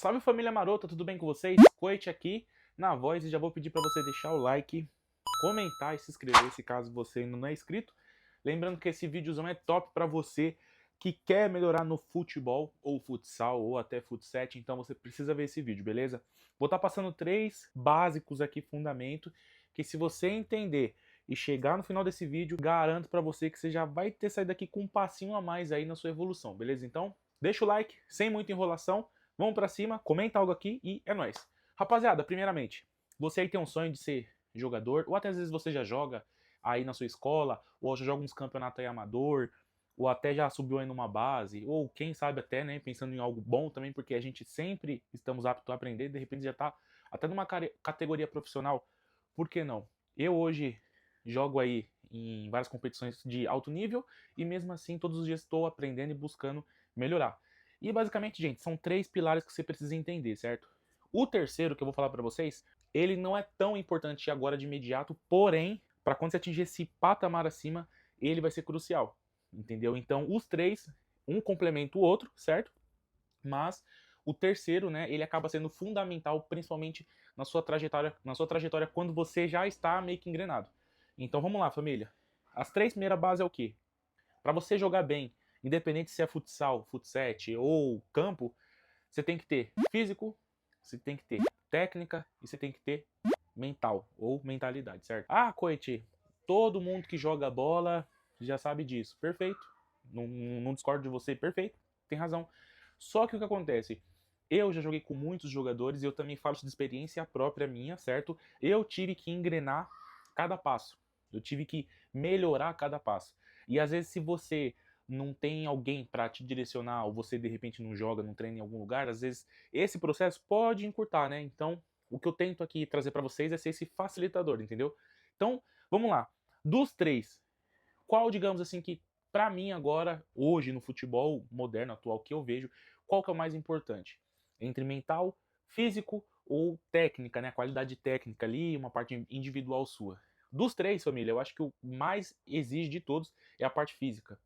Salve família marota, tudo bem com vocês? Coit aqui na voz e já vou pedir para você deixar o like, comentar e se inscrever se caso você ainda não é inscrito. Lembrando que esse vídeozão é top para você que quer melhorar no futebol ou futsal ou até futset, então você precisa ver esse vídeo, beleza? Vou estar passando 3 básicos aqui, fundamento, que se você entender e chegar no final desse vídeo, garanto para você que você já vai ter saído daqui com um passinho a mais aí na sua evolução, beleza? Então, deixa o like, sem muita enrolação. Vamos pra cima, comenta algo aqui e é nóis. Rapaziada, primeiramente, você aí tem um sonho de ser jogador, ou até às vezes você já joga aí na sua escola, ou já joga uns campeonatos aí amador, ou até já subiu aí numa base, ou quem sabe até, né, pensando em algo bom também, porque a gente sempre estamos aptos a aprender, de repente já tá até numa categoria profissional, por que não? Eu hoje jogo aí em várias competições de alto nível, e mesmo assim todos os dias estou aprendendo e buscando melhorar. E basicamente, gente, são 3 pilares que você precisa entender, certo? O terceiro que eu vou falar para vocês, ele não é tão importante agora de imediato, porém, para quando você atingir esse patamar acima, ele vai ser crucial, entendeu? Então, os 3, um complementa o outro, certo? Mas o terceiro, né, ele acaba sendo fundamental, principalmente na sua trajetória quando você já está meio que engrenado. Então, vamos lá, família. As 3 primeiras bases é o quê? Para você jogar bem, independente se é futsal, futset ou campo, você tem que ter físico, você tem que ter técnica e você tem que ter mental ou mentalidade, certo? Ah, Coit, todo mundo que joga bola já sabe disso. Perfeito. Não discordo de você, perfeito. Tem razão. Só que o que acontece? Eu já joguei com muitos jogadores e eu também falo de experiência própria minha, certo? Eu tive que engrenar cada passo. Eu tive que melhorar cada passo. E às vezes, se você não tem alguém para te direcionar, ou você de repente não joga, não treina em algum lugar, às vezes esse processo pode encurtar, né? Então, o que eu tento aqui trazer para vocês é ser esse facilitador, entendeu? Então, vamos lá. Dos 3, qual, digamos assim, que para mim agora, hoje no futebol moderno, atual, que eu vejo, qual que é o mais importante? Entre mental, físico ou técnica, né? Qualidade técnica ali, uma parte individual sua. Dos 3, família, eu acho que o mais exige de todos é a parte física.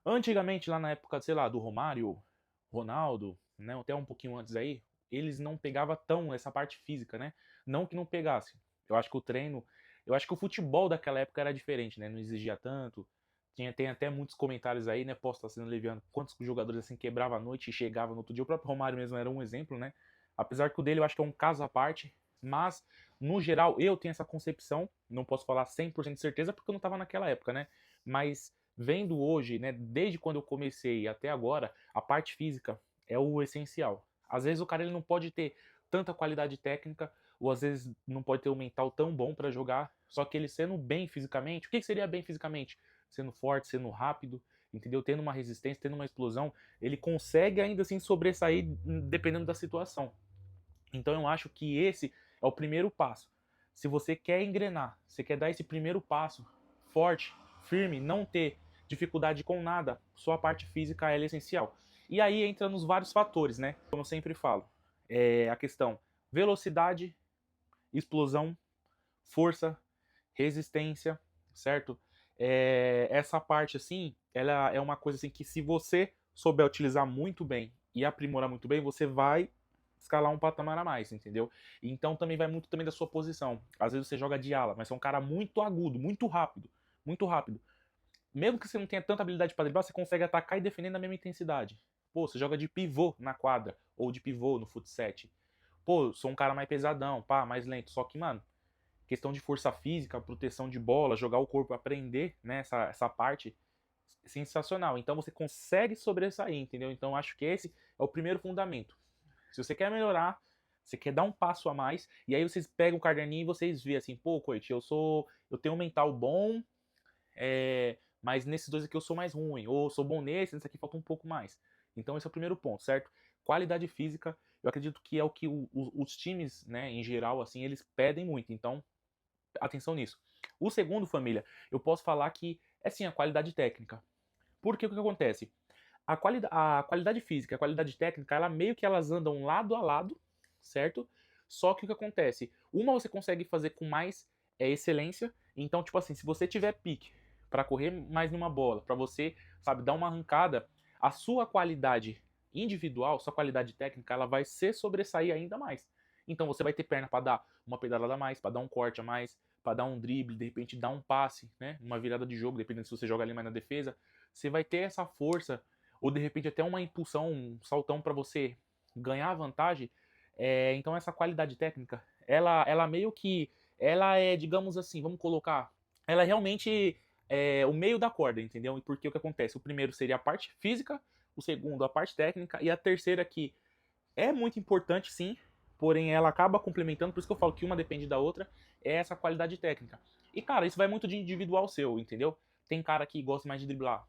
Antigamente, lá na época, sei lá, do Romário, Ronaldo, né, até um pouquinho antes aí, eles não pegavam tão essa parte física, né? Não que não pegasse. Eu acho que o treino, eu acho que o futebol daquela época era diferente, né? Não exigia tanto. Tem até muitos comentários aí, né? Posso estar sendo leviano. Quantos jogadores assim quebravam a noite e chegavam no outro dia. O próprio Romário mesmo era um exemplo, né? Apesar que o dele eu acho que é um caso à parte. Mas, no geral, eu tenho essa concepção. Não posso falar 100% de certeza porque eu não estava naquela época, né? Mas vendo hoje, né, desde quando eu comecei até agora, a parte física é o essencial. Às vezes o cara ele não pode ter tanta qualidade técnica, ou às vezes não pode ter um mental tão bom para jogar, só que ele sendo bem fisicamente, o que seria bem fisicamente? Sendo forte, sendo rápido, entendeu? Tendo uma resistência, tendo uma explosão, ele consegue ainda assim sobressair dependendo da situação. Então eu acho que esse é o primeiro passo. Se você quer engrenar, você quer dar esse primeiro passo forte, firme, não ter dificuldade com nada, sua parte física é essencial. E aí entra nos vários fatores, né? Como eu sempre falo, é a questão velocidade, explosão, força, resistência, certo? Essa parte assim, ela é uma coisa assim que se você souber utilizar muito bem e aprimorar muito bem, você vai escalar um patamar a mais, entendeu? Então também vai muito também da sua posição. Às vezes você joga de ala, mas você é um cara muito agudo, muito rápido, muito rápido. Mesmo que você não tenha tanta habilidade para driblar, você consegue atacar e defender na mesma intensidade. Pô, você joga de pivô na quadra, ou de pivô no futset. Pô, sou um cara mais pesadão, pá, mais lento. Só que, mano, questão de força física, proteção de bola, jogar o corpo, aprender, né, essa parte, sensacional. Então você consegue sobressair, entendeu? Então acho que esse é o primeiro fundamento. Se você quer melhorar, você quer dar um passo a mais, e aí vocês pegam o caderninho e vocês vê assim, pô, Coit, eu tenho um mental bom, mas nesses dois aqui eu sou mais ruim, ou sou bom nesse aqui falta um pouco mais. Então esse é o primeiro ponto, certo? Qualidade física, eu acredito que é o que os times, né, em geral, assim, eles pedem muito, então atenção nisso. O segundo, família, eu posso falar que é sim a qualidade técnica. Porque o que acontece? A qualidade física, a qualidade técnica, ela meio que elas andam lado a lado, certo? Só que o que acontece? Uma você consegue fazer com mais excelência. Então, tipo assim, se você tiver pique para correr mais numa bola, para você, sabe, dar uma arrancada, a sua qualidade individual, sua qualidade técnica, ela vai se sobressair ainda mais. Então você vai ter perna para dar uma pedalada a mais, para dar um corte a mais, para dar um drible, de repente dar um passe, né? Uma virada de jogo, dependendo se você joga ali mais na defesa. Você vai ter essa força, ou de repente até uma impulsão, um saltão para você ganhar a vantagem. Então essa qualidade técnica, ela meio que, ela é, digamos assim, vamos colocar, ela é realmente o meio da corda, entendeu? E porque o que acontece? O primeiro seria a parte física, o segundo a parte técnica, e a terceira que é muito importante sim, porém ela acaba complementando, por isso que eu falo que uma depende da outra, é essa qualidade técnica. E cara, isso vai muito de individual seu, entendeu? Tem cara que gosta mais de driblar,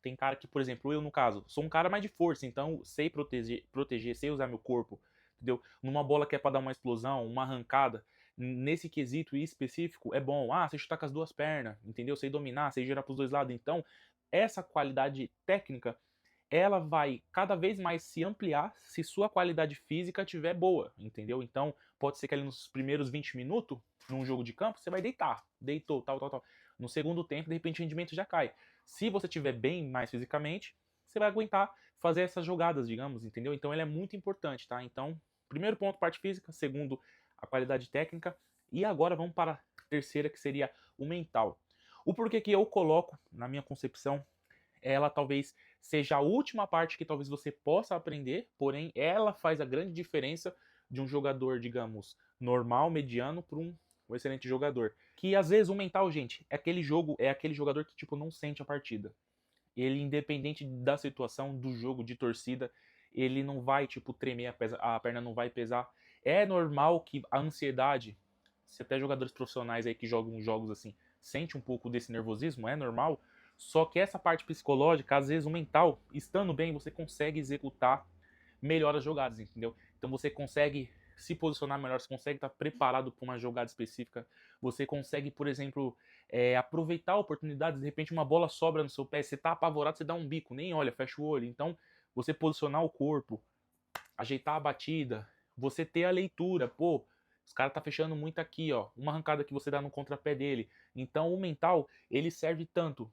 tem cara que, por exemplo, eu no caso, sou um cara mais de força, então sei proteger, sei usar meu corpo, entendeu? Numa bola que é pra dar uma explosão, uma arrancada, nesse quesito específico, é bom. Ah, você chutar com as duas pernas, entendeu? Sei dominar, sei girar pros dois lados. Então, essa qualidade técnica, ela vai cada vez mais se ampliar se sua qualidade física estiver boa, entendeu? Então, pode ser que ali nos primeiros 20 minutos, num jogo de campo, você vai deitar, deitou, tal, tal, tal. No segundo tempo, de repente, o rendimento já cai. Se você estiver bem mais fisicamente, você vai aguentar fazer essas jogadas, digamos, entendeu? Então, ele é muito importante, tá? Então, primeiro ponto, parte física. Segundo, a qualidade técnica. E agora vamos para a terceira, que seria o mental. O porquê que eu coloco, na minha concepção, ela talvez seja a última parte que talvez você possa aprender, porém ela faz a grande diferença de um jogador, digamos, normal, mediano, para um excelente jogador. Que às vezes o mental, gente, é aquele jogador que tipo não sente a partida. Ele, independente da situação do jogo de torcida, ele não vai tipo tremer, a perna não vai pesar. É normal que a ansiedade, se até jogadores profissionais aí que jogam jogos assim, sente um pouco desse nervosismo, é normal. Só que essa parte psicológica, às vezes o mental, estando bem, você consegue executar melhor as jogadas, entendeu? Então você consegue se posicionar melhor, você consegue estar preparado para uma jogada específica, você consegue, por exemplo, aproveitar oportunidades, de repente uma bola sobra no seu pé, você tá apavorado, você dá um bico, nem olha, fecha o olho. Então, você posicionar o corpo, ajeitar a batida, você ter a leitura, pô, os caras tá fechando muito aqui, ó, uma arrancada que você dá no contrapé dele. Então, o mental, ele serve tanto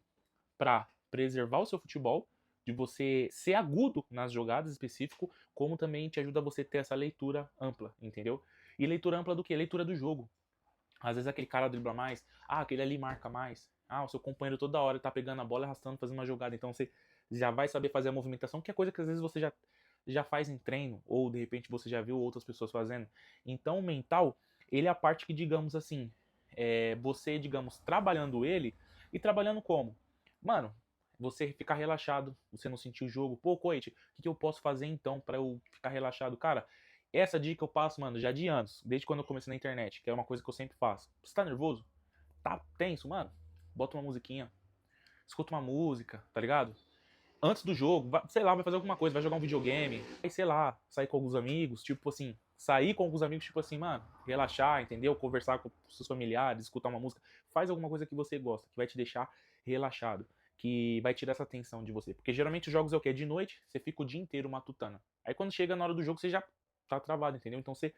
para preservar o seu futebol, de você ser agudo nas jogadas específico, como também te ajuda a você ter essa leitura ampla, entendeu? E leitura ampla do quê? Leitura do jogo. Às vezes aquele cara dribla mais, aquele ali marca mais, o seu companheiro toda hora tá pegando a bola e arrastando, fazendo uma jogada, então você já vai saber fazer a movimentação, que é coisa que às vezes você já faz em treino, ou de repente você já viu outras pessoas fazendo. Então o mental, ele é a parte que, digamos assim, você, digamos, trabalhando ele, e trabalhando como? Mano, você ficar relaxado, você não sentir o jogo. Pô, Coit, o que eu posso fazer então para eu ficar relaxado? Cara, essa dica eu passo, mano, já de anos, desde quando eu comecei na internet, que é uma coisa que eu sempre faço. Você tá nervoso? Tá tenso, mano? Bota uma musiquinha, escuta uma música, tá ligado? Antes do jogo, sei lá, vai fazer alguma coisa, vai jogar um videogame, aí sei lá, sair com alguns amigos, tipo assim, sair com alguns amigos, tipo assim, mano, relaxar, entendeu? Conversar com seus familiares, escutar uma música, faz alguma coisa que você gosta, que vai te deixar relaxado, que vai tirar essa tensão de você. Porque geralmente os jogos é o quê? De noite, você fica o dia inteiro matutana. Aí quando chega na hora do jogo, você já tá travado, entendeu? Então você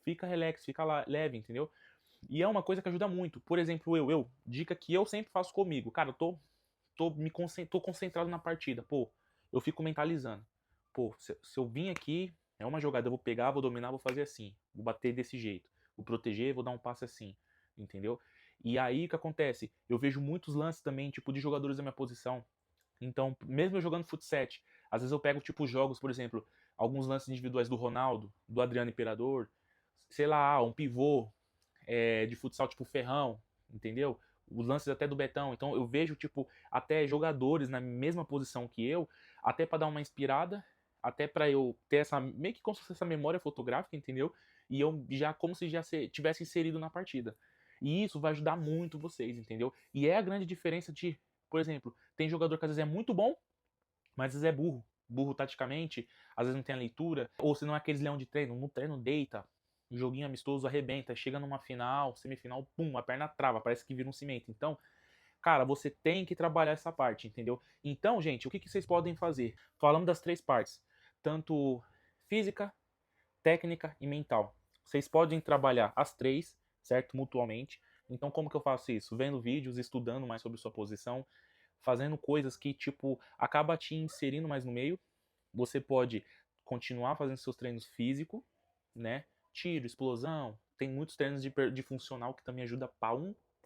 fica relax, fica lá, leve, entendeu? E é uma coisa que ajuda muito. Por exemplo, dica que eu sempre faço comigo. Cara, eu tô concentrado na partida. Pô, eu fico mentalizando. Pô, se eu vim aqui, é uma jogada, eu vou pegar, vou dominar, vou fazer assim. Vou bater desse jeito. Vou proteger, vou dar um passe assim. Entendeu? E aí o que acontece? Eu vejo muitos lances também, tipo, de jogadores da minha posição. Então, mesmo eu jogando futsal, às vezes eu pego, tipo, jogos, por exemplo, alguns lances individuais do Ronaldo, do Adriano Imperador, sei lá, um pivô de futsal, tipo Ferrão, entendeu? Os lances até do Betão. Então eu vejo, tipo, até jogadores na mesma posição que eu, até para dar uma inspirada, até para eu ter essa, meio que como se fosse essa memória fotográfica, entendeu? E eu já, como se já tivesse inserido na partida. E isso vai ajudar muito vocês, entendeu? E é a grande diferença de, por exemplo, tem jogador que às vezes é muito bom, mas às vezes é burro. Burro taticamente, às vezes não tem a leitura, ou se não é aqueles leão de treino, no treino deita, joguinho amistoso arrebenta, chega numa final, semifinal, pum, a perna trava, parece que vira um cimento. Então, cara, você tem que trabalhar essa parte, entendeu? Então, gente, o que vocês podem fazer? Falando das três partes, tanto física, técnica e mental. Vocês podem trabalhar as três, certo? Mutuamente. Então, como que eu faço isso? Vendo vídeos, estudando mais sobre sua posição, fazendo coisas que, tipo, acaba te inserindo mais no meio, você pode continuar fazendo seus treinos físicos, né? Tiro, explosão, tem muitos treinos de funcional que também ajuda pra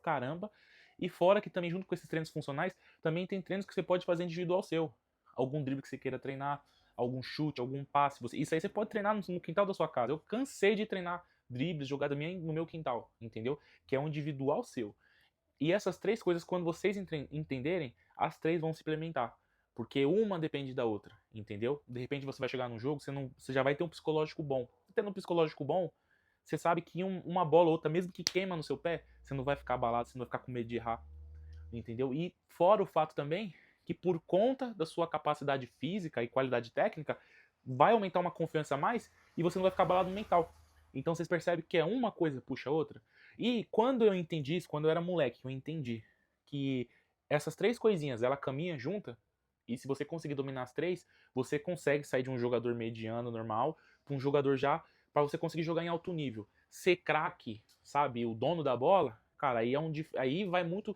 caramba. E fora que também junto com esses treinos funcionais, também tem treinos que você pode fazer individual seu. Algum drible que você queira treinar, algum chute, algum passe. Isso aí você pode treinar no quintal da sua casa. Eu cansei de treinar dribles, jogada minha no meu quintal, entendeu? Que é um individual seu. E essas três coisas, quando vocês entenderem, as três vão se implementar. Porque uma depende da outra, entendeu? De repente você vai chegar num jogo, você já vai ter um psicológico bom. Tendo um psicológico bom, você sabe que uma bola ou outra, mesmo que queima no seu pé, você não vai ficar abalado, você não vai ficar com medo de errar, entendeu? E fora o fato também que por conta da sua capacidade física e qualidade técnica, vai aumentar uma confiança a mais e você não vai ficar abalado mental. Então vocês percebem que é uma coisa puxa a outra. E quando eu entendi isso, quando eu era moleque, eu entendi que essas três coisinhas, ela caminha junta, e se você conseguir dominar as três, você consegue sair de um jogador mediano, normal, para um jogador já, para você conseguir jogar em alto nível. Ser craque, sabe, o dono da bola, cara, aí vai muito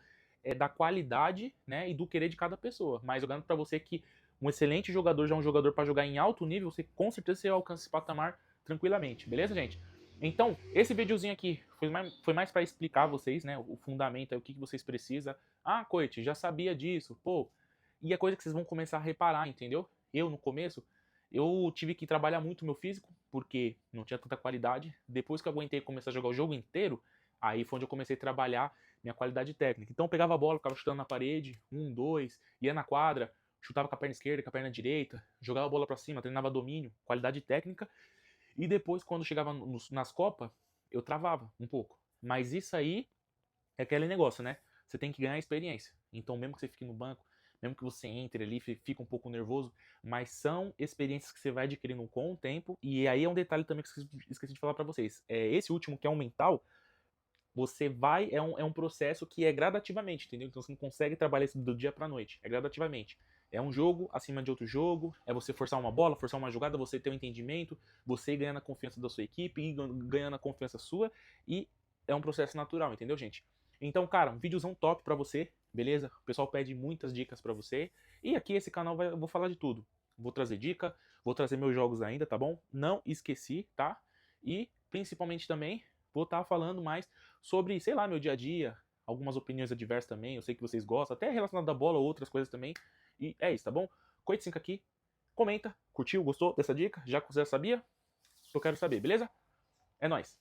da qualidade, né, e do querer de cada pessoa. Mas jogando para você que um excelente jogador já é um jogador para jogar em alto nível, você com certeza você alcança esse patamar tranquilamente, beleza, gente? Então, esse videozinho aqui foi mais para explicar a vocês, né, o fundamento, o que vocês precisam. Ah, Coit, já sabia disso, pô. E é coisa que vocês vão começar a reparar, entendeu? Eu, no começo, eu tive que trabalhar muito o meu físico, porque não tinha tanta qualidade. Depois que eu aguentei começar a jogar o jogo inteiro, aí foi onde eu comecei a trabalhar minha qualidade técnica. Então eu pegava a bola, ficava chutando na parede, 1, 2, ia na quadra, chutava com a perna esquerda, com a perna direita, jogava a bola pra cima, treinava domínio, qualidade técnica. E depois, quando chegava nas Copas, eu travava um pouco. Mas isso aí é aquele negócio, né? Você tem que ganhar experiência. Então, mesmo que você fique no banco, mesmo que você entre ali, fica um pouco nervoso, mas são experiências que você vai adquirindo com o tempo. E aí é um detalhe também que eu esqueci de falar pra vocês. Esse último, que é um mental, você vai, é um processo que é gradativamente, entendeu? Então você não consegue trabalhar isso do dia pra noite, é gradativamente. É um jogo acima de outro jogo, é você forçar uma bola, forçar uma jogada, você ter um entendimento, você ir ganhando a confiança da sua equipe, ir ganhando a confiança sua, e é um processo natural, entendeu, gente? Então, cara, um videozão top pra você, beleza? O pessoal pede muitas dicas pra você, e aqui esse canal eu vou falar de tudo. Vou trazer dica, vou trazer meus jogos ainda, tá bom? Não esqueci, tá? E, principalmente também, vou estar falando mais sobre, sei lá, meu dia a dia, algumas opiniões adversas também, eu sei que vocês gostam, até relacionado à bola ou outras coisas também. E é isso, tá bom? Coit 5 aqui, comenta, curtiu, gostou dessa dica? Já sabia? Eu quero saber, beleza? É nóis!